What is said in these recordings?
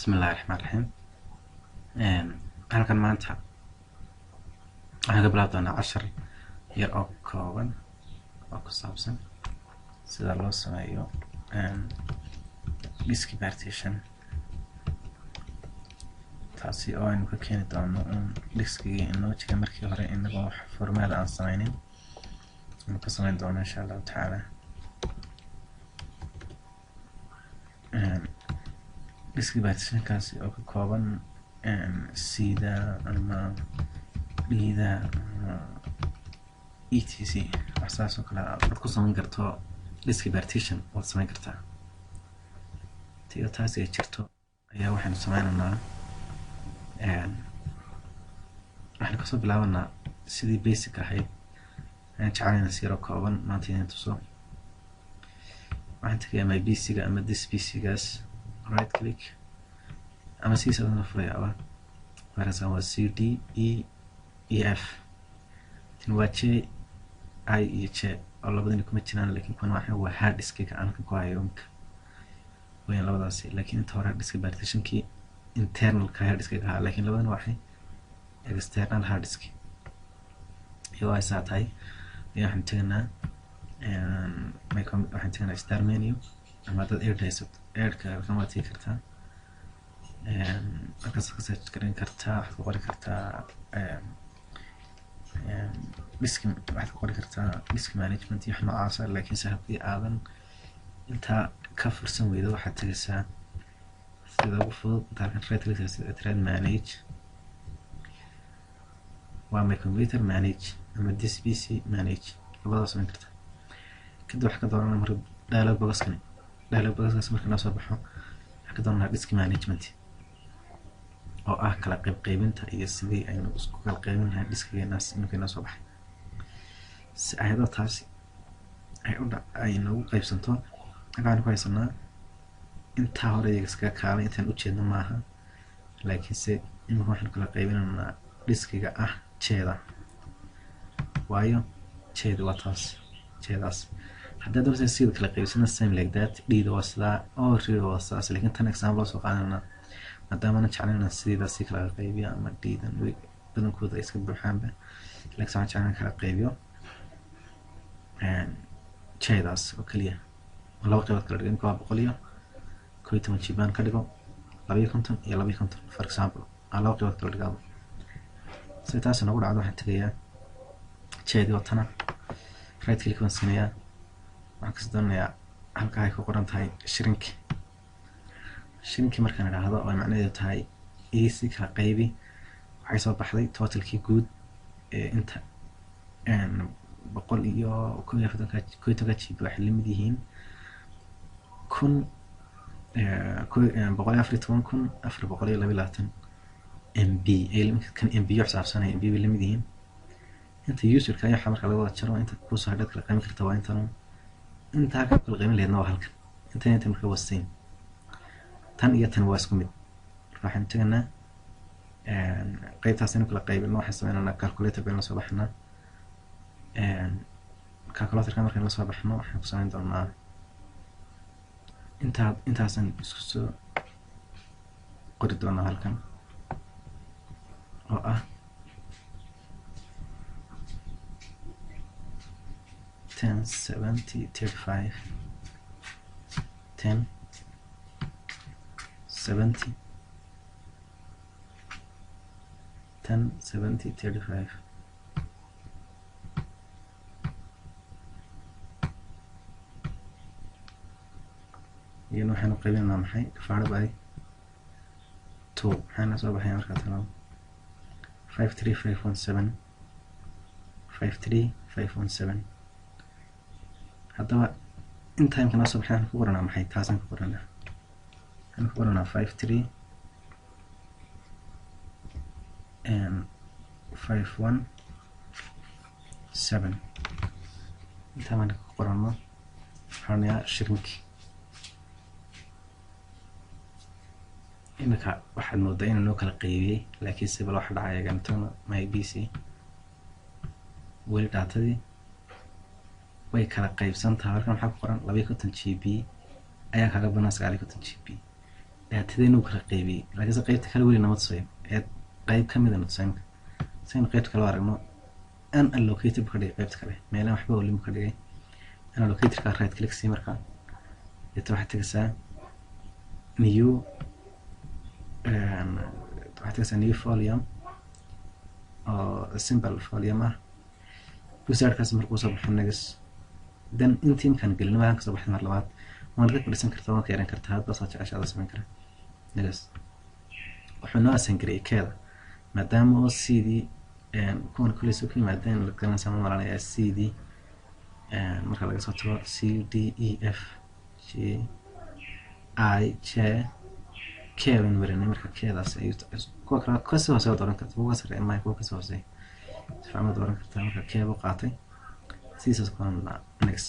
بسم الله الرحمن الرحيم. halkan maanta waxaan ka bilaab doonaa cashar yar oo kooban oo ku saabsan sida loo sameeyo disk partition, taasi oo aynu ka keeni doono diskigii inoo jiray markii hore inagoo wax formaal aan sameynin aynu ka sameyn doono insha allahu tacaala. disk partitionkaasi oo ka kooban sida ama dhida etc waxsaas oo kale aad ku samayn karto disk partition waad samayn kartaa. tiyo taasi ay jirto ayaa waxaynu sameynaynaa waxaan kasoo bilaabanaa sidii basic ahayd aan jecelina si yaro kooban maanta inaan tuso. waxaan tagayaa my pc-ga ama this pc-gaas, right click ama siisa dana furayaaba warasan waa cd ef tin waa j i iyo j oo labadani kuma jiraan, laakiin kuwan waa hard diskiga aan ka go'ayo wayn labadaasi. laakiin inta hore disk partitionkii internal ka hard diskiga ahaa, laakiin labadani waxay external hard disk iyo ay saatay. waxaan tagnaa waxaan tagnaa start menu ama dad airka kan waad tii kartaa markaas ka search garan kartaa, waxaad ku qori kartaa waxaad ku qori kartaa disk management iyo wax noocaas ah. laakiin se haddii aadan intaa ka fursan weydo waxaad tagaysaa sida ugu fudud intaad right click sida manage, waa my computer manage ama this pc manage, labadaas samayn kartaa. kadib waxaa ka dooranaa marka dialog boxkaas marka noo soo baxo waxaa ka dooranaa disk management oo ah kala qaybinta iyo sidii aynu isku kala qaybin lahayn diskigeenaas markay noo soo baxay. si ayadoo taasi ay noogu qaybsanto waxaan ku haysanaa intaa hore iyaga iskaga kaalay intaan u jeedno maaha, laakiinse imika waxaan kala qaybinaynaa diskiga ah jeeda, waayo jeeda waa taas jeedaas. haddaad doonaysa sida kala qaybsana same like that, dhida waa sidaa oo rido waa sidaas. laakiin tan example soo qaadanayna maadaama jeclayna sidaa si kala qaybiyo ama dhiidan badankooda iska buuxaanba, laakiin waxaan jeclayna kala qaybiyo jeedaas oo kaliya laba qaybood kala dhigo. imika waa 111 GB ka dhigo 250 iyo 250 for example aan laba qaybood kala dhigaado. si taas nagu dhacdo waxaan tagayaa jeedii oo tana right click baan siinayaa, waxaan kasi doonayaa halka ay ku qoran tahay shrinki markaan idhaahdo oo macnaheedu tahay si kala qaybi, waxay soo baxday totalkii guud ee inta 111 GB waxay lamid yihiin 114,422 MB kan MB yoo xisaabsanaya MB bay lamid yihiin. inta userka ayaa marka laga wada jaro inta ku soo hadhaad kala qaybi karta waa intan, inta ka kala qaybi leedna waa halkan, inta marka waa same. tan iyo tan waa isku mid. waxaan tagnaa qaybtaas inuu kala qaybino waxaan sameynaa calculator baan la soo baxnaa. calculator ka markaan la soo baxno waxaan ku sameyn doonaa intaasan isku soo qori doonaa halkan oo ah 10 70 35 10 70 10 70 35. iyana waxaanu qaybinaynaa maxay divided by 2 waxaana soo baxaya markaa talo 53517 53517. haddaba inta imka noo soo baxay waxaan ku qoranaa maxay taasaan ku qoranaa 53 and 517 inta maan ku qorano waxaanayaa shrinki. imika waxaad moodaa inuu noo kala qaybiyey, laakiin si bal waxa dhacaya gantana my pc weli dhaatadii way kala qaybsan tahay. halkan waxaa ku qoran 250 GB ayaa kaga banaan 950 GB. daatadaynu kala qaybiyey laakiinse qaybta kale weli nama tusayo qayb ka mid a tusayn saynu qaybta kale aragno unallocated ka dhigay qaybta kale meelaha waxba weli ka dhigay unallocated ka right click si markaa inta waxaad tagaysaa new waxaad tagaysaa new volume oo simple volume ah wizardkaas markuu soo baxo negas then intii imkaan gelin maahan kasoo baxday mar labaad waan laga kordhisan kartaa waan ka yaran kartaa hadba saa jeceshaada samayn kara negas wuxuu noo asan gariyay keeda maadaama oo cdii kuwan kuley soo ka yimaadeen la garanaysaa ma malanayaa cd marka laga soo tago c d e f g I j k baan marinay marka keedaas ay kuwa kale kasoo hoosey dooran karta kuwa sare ama kuwa kasoo hoosey fahmad dooran kartaa marka keebo qaatay sidaas kuwan next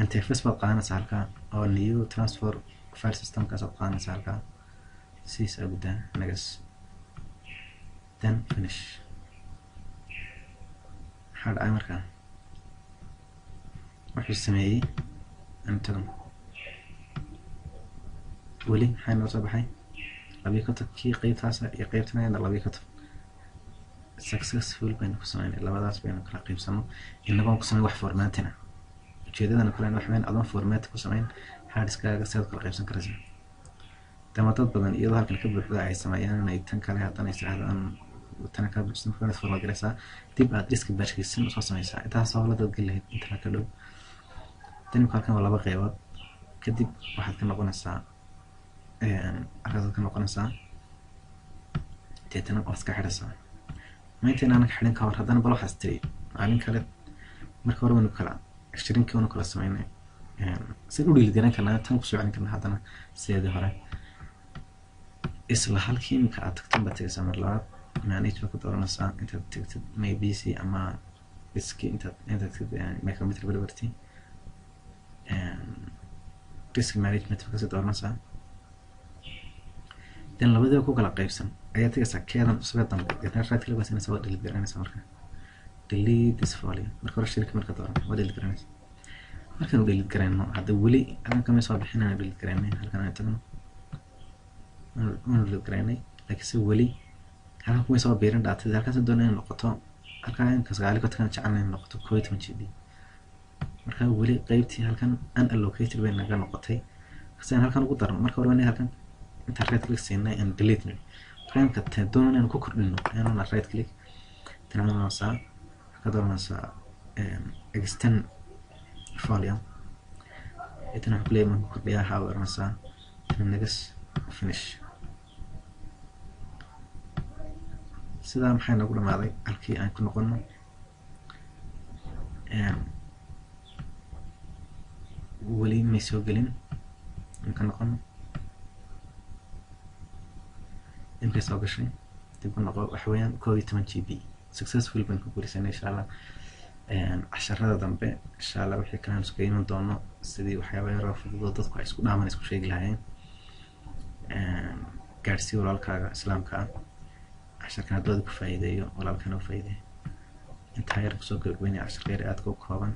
interface baad qaadanaysaa halkaa oo new transfer file system kaas aad qaadanaysaa halkaa sidaas agudaa next then finish maxaa dhacay markaa wuxuu sameeyey intadan weli maxay noo soo baxay labii katog kii qaybtaasa iyo qaybtana ayada labii katog successful baynu ku sameynay labadaas baynu kala qaybsano inagoon ku sameyn wax formatina ujeedadana kale wax weyn adoon format ku sameyn harddiskaaga sidaad kala qaybsan karaysa dama dad badan iyadoo halkan ka buuxda ay sameeyaan inay tan kale haddana isaahdaan tana ka buuxsan format format garaysaa dib aad diska baashkiisan usoo sameysaa intaas oo la dadgal lahayd intana ka dhow tanimka halkan waa laba qaybood kadib waxaad ka noqonaysaa halkaasaad ka noqonaysaa deetana waad iska xidhaysaa mayntayn aanan xidhin ka hor haddana bal waxaas tiri maalin kale marka hore waynu kala shirinkii waynu kala sameynay sin u dhiilgaran karnaa tan kusoo celin karnaa haddana sideedii hore isla halkii iminka aad tagtin baad tegaysaa mar labaad manage baad ku dooranaysaa intaad tegtid maybc ama diski intaad tagtid micrometer delivery disk management baad kasii dooranaysaa then labadii ku kala qaybsan ayaa tagaysaa keedan cusubee dambe deetna right click baad siinaysaa waa delete garanaysaa marka delete this volume marka hore shirika marka dooran waa delete garanaysaa markaan delete garayno hadda weli halkan kama soo bixin aan delete garaynay halkan aan tagno aan delete garaynay laakiinse weli halkan kuma soo biirin dhaatay halkaas doonay inay noqoto halkan in kasgaali ka tagan jecel inay noqoto 12 GB marka weli qaybtii halkan unallocated bay naga noqotay kasaan halkan ugu daran marka hore halkan inta right click siinay and delete me ranka doonay inaan ku kordhino inaan right click tanaasaa ka doonaysaa extend volume itana play man ku kordhiyaa haawarnaysaa next finish sidaa maxay nagu dhamaaday halkii aan ku noqono weli may soo gelin aan ka noqono intay soo gashay dib u noqo wax weeyaan 12 GB successful baan ku guulaysanay insha Allah casharada dambe insha Allah wixii kale aan isku iman doono sidii waxyaabo yar oo fudud dadku ay isku dhaaman isku sheegi lahaayeen gaarsii walaalkaaga islaamka ah casharkan dood ku faa'iideeyo walaalkana u faa'iideeyo inta yar kusoo gabagabeynay cashar yar aad ku kooban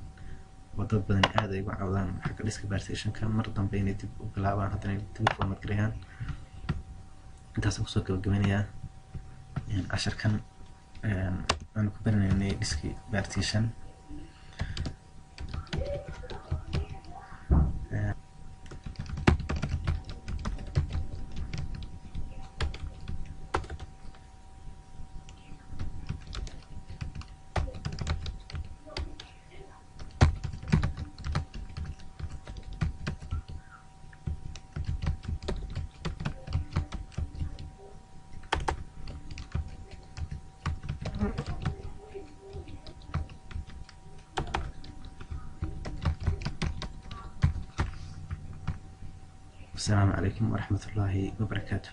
wadad badan aad ay uga cawdaan xagga disk version-ka mar dambe inay dib u bilaabaan haddana dib u format gareeyaan intaas kusoo gabagabeynayaa casharkan aan ku baranaynay disk version السلام عليكم ورحمة الله وبركاته.